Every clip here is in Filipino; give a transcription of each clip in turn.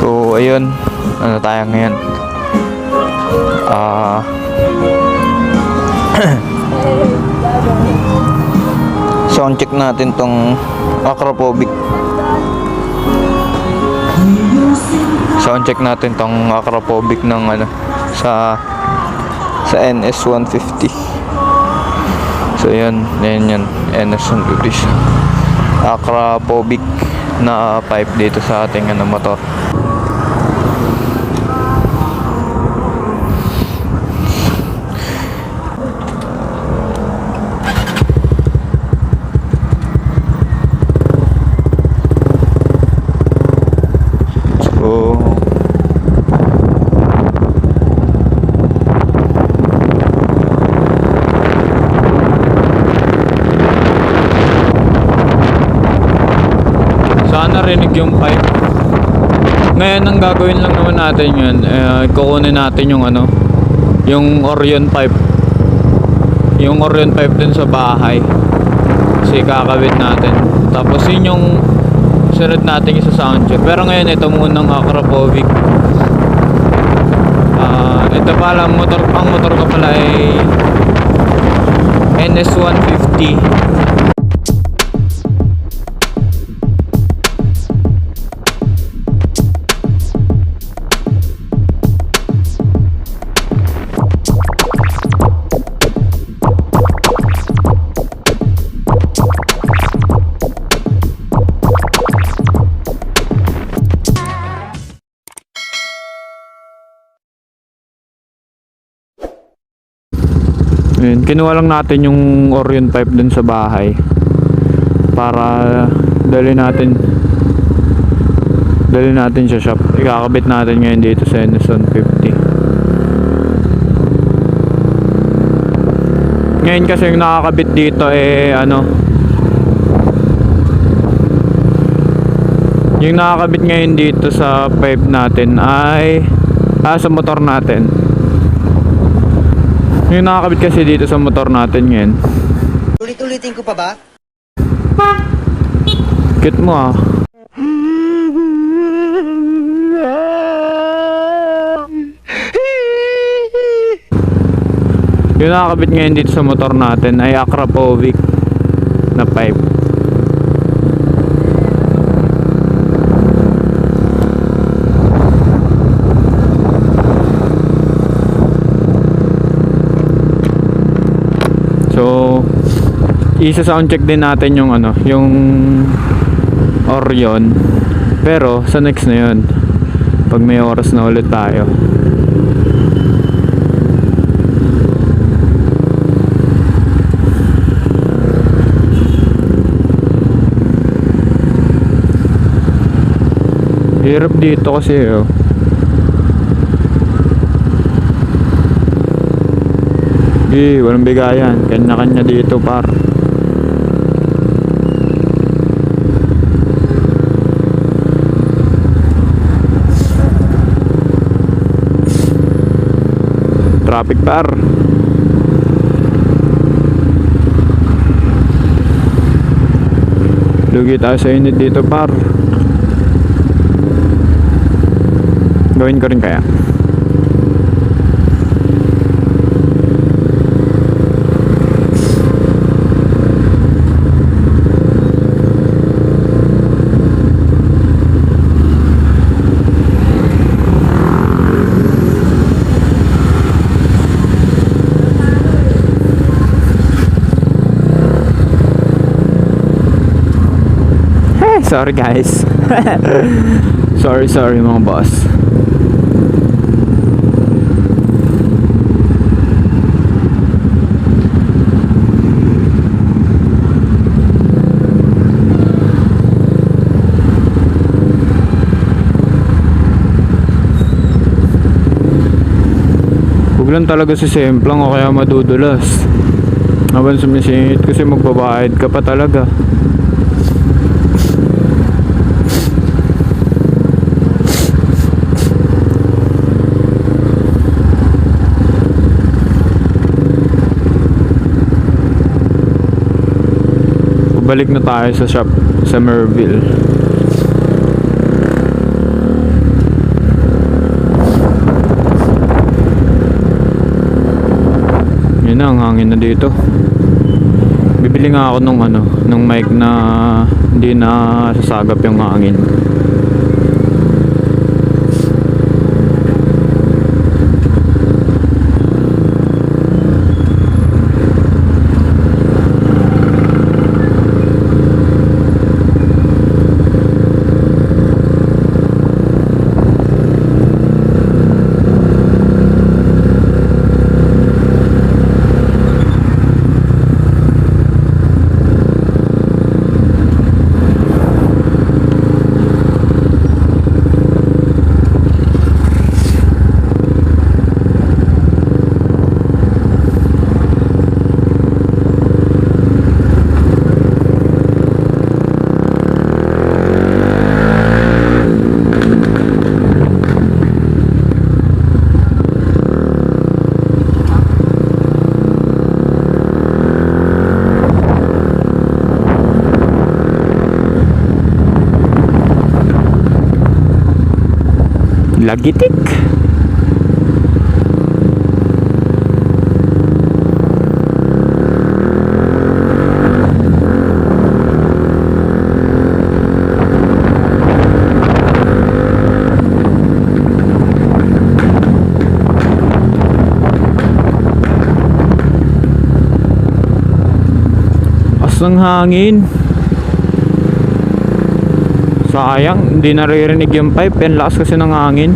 So ayun, ano tayo ngayon? Sound check natin tong Acrophobic. Sound check natin tong Acrophobic ng ano sa NS150. So yan NS150. Acrophobic na pipe dito sa ating ano motor. Narinig yung pipe. Ngayon ang gagawin lang naman natin yun, kukunin natin yung ano, yung Orion pipe, yung Orion pipe din sa bahay, kasi kakawit natin. Tapos yun yung sunod natin isa sound check. Pero ngayon ito munang Acrophobic. Ito pala ang motor ko pala ay NS150. Ayan, kinuha lang natin yung Orion pipe dun sa bahay para dali natin sa shop. Ikakabit natin ngayon dito sa NS150. Ngayon kasi yung nakakabit dito yung nakakabit ngayon dito sa pipe natin ay sa motor natin. Yung nakakabit kasi dito sa motor natin ngayon. Ulit-ulitin ko pa ba? Cute mo ah. Yung nakakabit ngayon dito sa motor natin ay Acrophobic na pipe. So, isa-sound check din natin yung yung Orion. Pero sa next na 'yon. Pag may oras na ulit tayo. Hirap dito kasi walang bigayan, kanya-kanya dito par. Traffic par. Lugi tayo sa init dito par. Gawin ko rin kaya. Sorry guys. sorry mga boss. Huwag lang talaga si semplang o kaya madudulas. Habang sumisingit kasi magbabayad ka pa talaga. Balik na tayo sa shop sa Merville. Yun na, ang hangin na dito. Bibili nga ako nung mic na hindi na sasagap yung hangin. Lagitik. Asang hangin. Sayang, hindi naririnig yung pipe. Yan, lakas kasi ng hangin.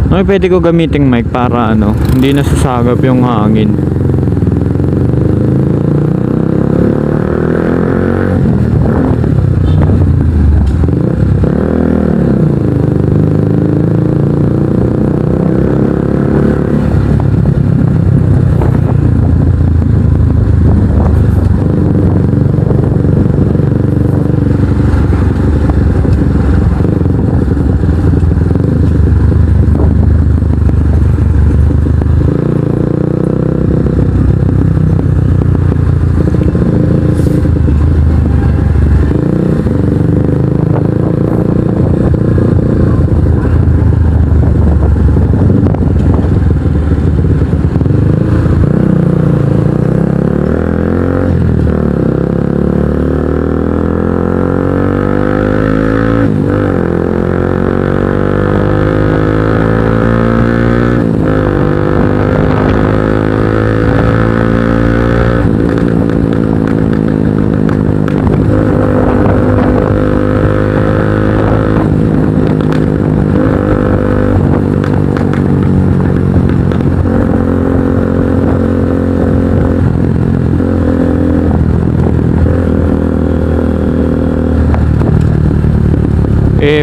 Ay, pwede ko gamiting mic para hindi nasasagap yung hangin.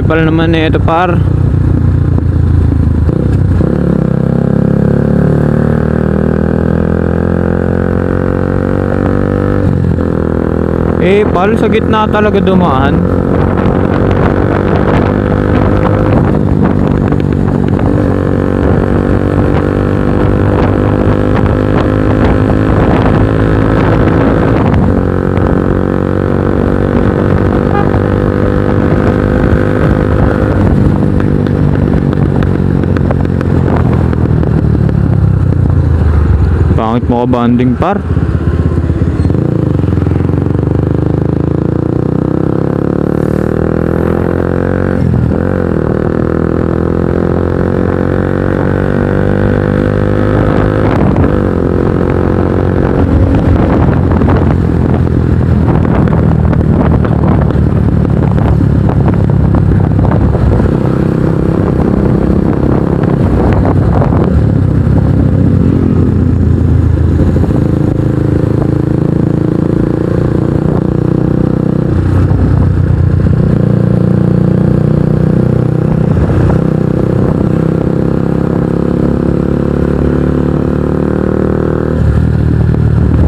Pala naman ito par. Pal sa gitna talaga dumaan. Pangit mo ka banding par.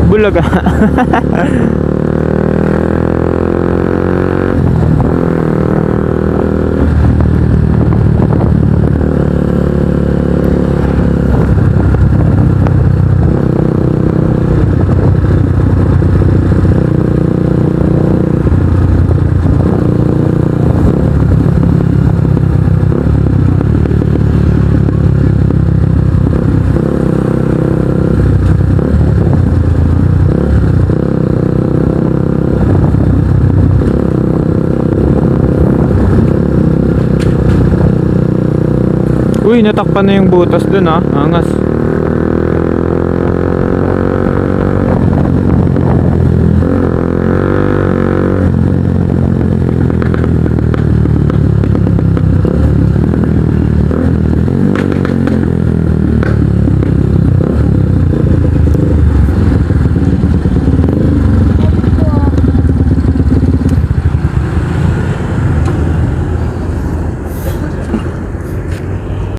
Bulaga. Uy, natakpan na yung butas dun ah. Angas.